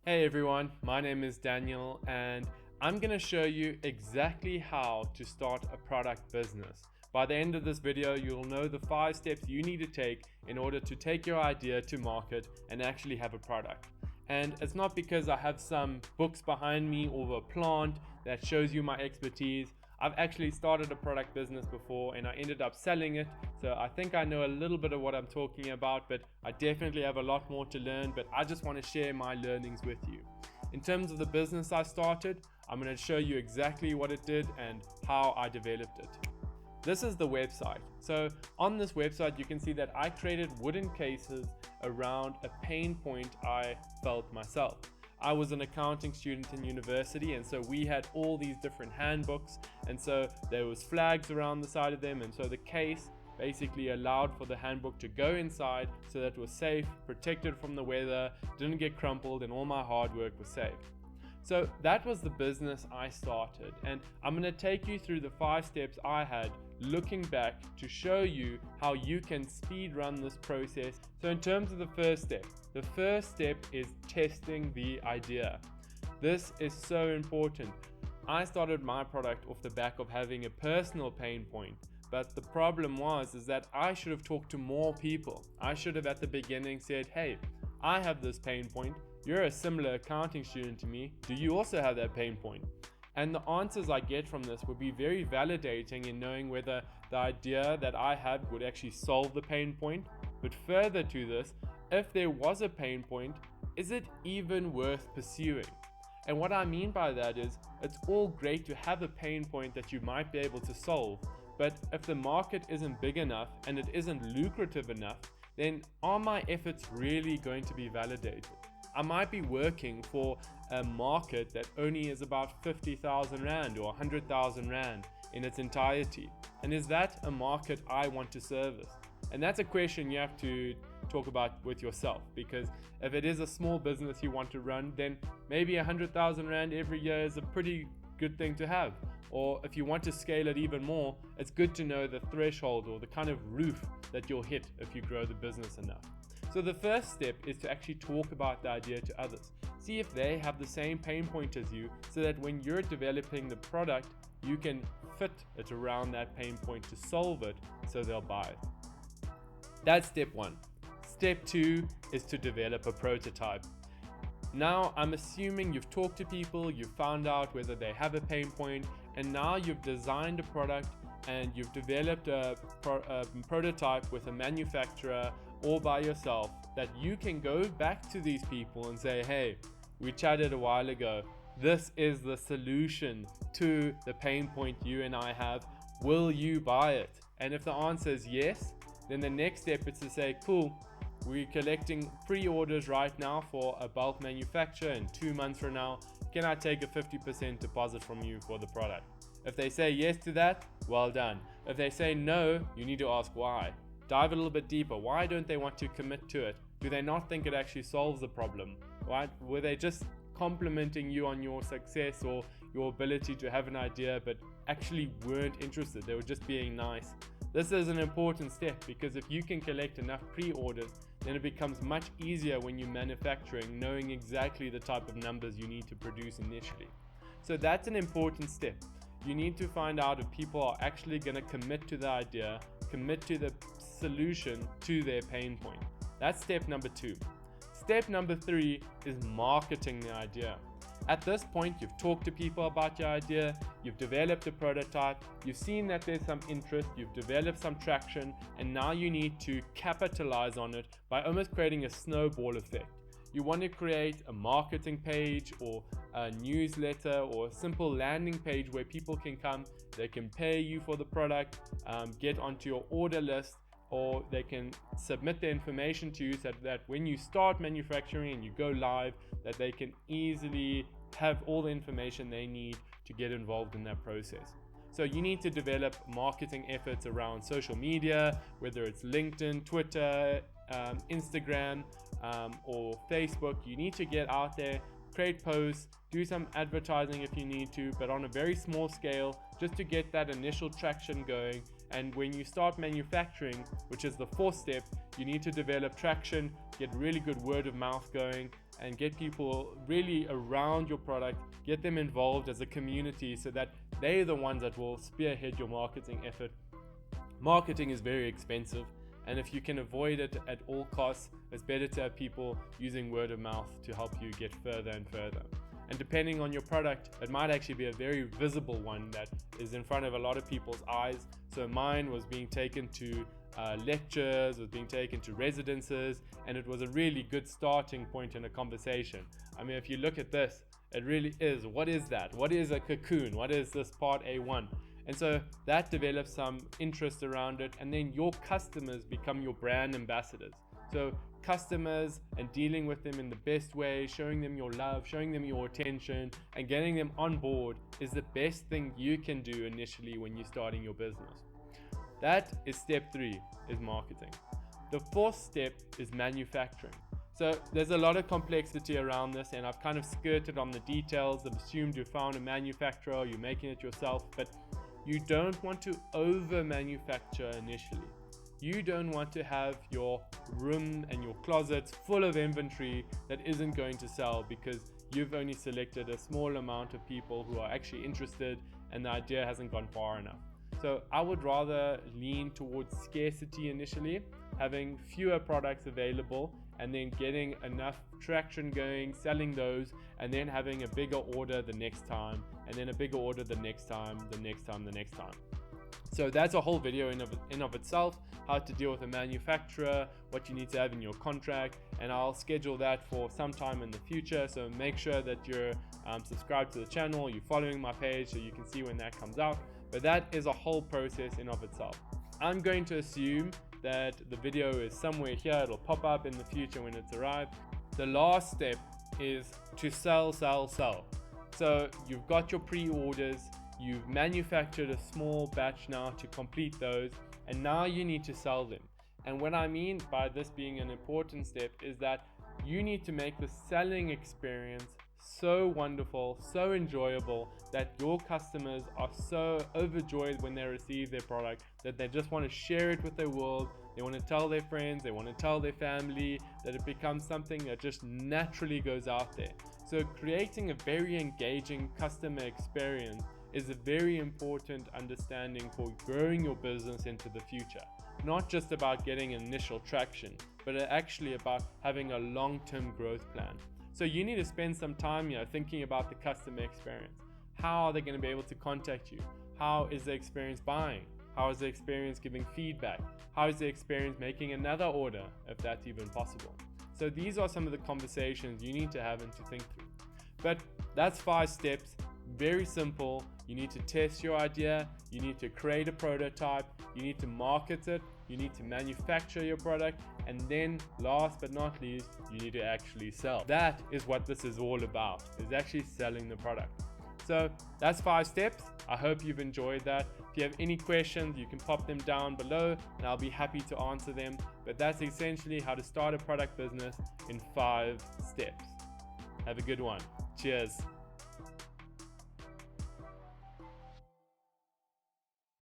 Hey everyone, my name is Daniel and I'm going to show you exactly how to start a product business. By the end of this video, you'll know the 5 steps you need to take in order to take your idea to market and actually have a product. And it's not because I have some books behind me or a plant that shows you my expertise. I've actually started a product business before and I ended up selling it. So I think I know a little bit of what I'm talking about, but I definitely have a lot more to learn, but I just want to share my learnings with you. In terms of the business I started, I'm going to show you exactly what it did and how I developed it. This is the website. So on this website, you can see that I created wooden cases around a pain point I felt myself. I was an accounting student in university, and so we had all these different handbooks, and so there was flags around the side of them, and so the case basically allowed for the handbook to go inside so that it was safe, protected from the weather, didn't get crumpled, and all my hard work was saved. So that was the business I started, and I'm going to take you through the 5 steps I had looking back to show you how you can speed run this process. So in terms of the first step is testing the idea. This is so important. I started my product off the back of having a personal pain point, but the problem is that I should have talked to more people. I should have at the beginning said, hey, I have this pain point. You're a similar accounting student to me. Do you also have that pain point? And the answers I get from this would be very validating in knowing whether the idea that I had would actually solve the pain point. But further to this, if there was a pain point, is it even worth pursuing? And what I mean by that is, it's all great to have a pain point that you might be able to solve, but if the market isn't big enough and it isn't lucrative enough, then are my efforts really going to be validated? I might be working for a market that only is about 50,000 Rand or 100,000 Rand in its entirety. And is that a market I want to service? And that's a question you have to talk about with yourself, because if it is a small business you want to run, then maybe 100,000 Rand every year is a pretty good thing to have. Or if you want to scale it even more, it's good to know the threshold or the kind of roof that you'll hit if you grow the business enough. So the first step is to actually talk about the idea to others. See if they have the same pain point as you, so that when you're developing the product, you can fit it around that pain point to solve it so they'll buy it. That's step 1. Step 2 is to develop a prototype. Now, I'm assuming you've talked to people, you've found out whether they have a pain point, and now you've designed a product and you've developed a prototype with a manufacturer or by yourself that you can go back to these people and say, hey, we chatted a while ago. This is the solution to the pain point you and I have. Will you buy it? And if the answer is yes, then the next step is to say, cool, we're collecting pre-orders right now for a bulk manufacturer, and 2 months from now, can I take a 50% deposit from you for the product? If they say yes to that, well done. If they say no, you need to ask why. Dive a little bit deeper. Why don't they want to commit to it? Do they not think it actually solves the problem? Right? Were they just complimenting you on your success or your ability to have an idea, but actually weren't interested? They were just being nice. This is an important step, because if you can collect enough pre-orders, then it becomes much easier when you're manufacturing, knowing exactly the type of numbers you need to produce initially. So that's an important step. You need to find out if people are actually going to commit to the idea, commit to the solution to their pain point. That's step number 2. Step number 3 is marketing the idea. At this point, you've talked to people about your idea, you've developed a prototype, you've seen that there's some interest, you've developed some traction, and now you need to capitalize on it by almost creating a snowball effect. You want to create a marketing page or a newsletter or a simple landing page where people can come, they can pay you for the product, get onto your order list, or they can submit their information to you so that when you start manufacturing and you go live, that they can easily have all the information they need to get involved in that process. So you need to develop marketing efforts around social media, whether it's LinkedIn, Twitter, Instagram, or Facebook. You need to get out there, create posts, do some advertising if you need to, but on a very small scale, just to get that initial traction going. And when you start manufacturing, which is the 4th step, you need to develop traction, get really good word of mouth going, and get people really around your product, get them involved as a community so that they're the ones that will spearhead your marketing effort. Marketing is very expensive, and if you can avoid it at all costs, it's better to have people using word of mouth to help you get further and further. And depending on your product, it might actually be a very visible one that is in front of a lot of people's eyes. So mine was being taken to lectures, was being taken to residences, and it was a really good starting point in a conversation. I mean, if you look at this, it really is, what is that? What is a cocoon? What is this part A1? And so that develops some interest around it, and then your customers become your brand ambassadors. So customers, and dealing with them in the best way, showing them your love, showing them your attention, and getting them on board is the best thing you can do initially when you're starting your business. That is step 3, is marketing. The 4th step is manufacturing. So there's a lot of complexity around this, and I've kind of skirted on the details. I've assumed you found a manufacturer, you're making it yourself, but you don't want to over manufacture initially. You don't want to have your room and your closets full of inventory that isn't going to sell because you've only selected a small amount of people who are actually interested and the idea hasn't gone far enough. So I would rather lean towards scarcity initially, having fewer products available, and then getting enough traction going, selling those, and then having a bigger order the next time, and then a bigger order the next time, the next time, the next time. So that's a whole video in of itself, how to deal with a manufacturer, what you need to have in your contract, and I'll schedule that for some time in the future. So make sure that you're subscribed to the channel, you're following my page so you can see when that comes out. But that is a whole process in of itself. I'm going to assume that the video is somewhere here, it'll pop up in the future when it's arrived. The last step is to sell. So you've got your pre-orders, you've manufactured a small batch now to complete those, and now you need to sell them. And what I mean by this being an important step is that you need to make the selling experience so wonderful, so enjoyable, that your customers are so overjoyed when they receive their product that they just want to share it with their world. They want to tell their friends, they want to tell their family, that it becomes something that just naturally goes out there. So creating a very engaging customer experience is a very important understanding for growing your business into the future. Not just about getting initial traction, but actually about having a long-term growth plan. So you need to spend some time here thinking about the customer experience. How are they going to be able to contact you? How is the experience buying? How is the experience giving feedback? How is the experience making another order, if that's even possible? So these are some of the conversations you need to have and to think through. But that's 5 steps, very simple. You need to test your idea, you need to create a prototype, you need to market it, you need to manufacture your product, and then last but not least, you need to actually sell. That is what this is all about, is actually selling the product. So that's 5 steps. I hope you've enjoyed that. If you have any questions, you can pop them down below and I'll be happy to answer them. But that's essentially how to start a product business in 5 steps. Have a good one. Cheers.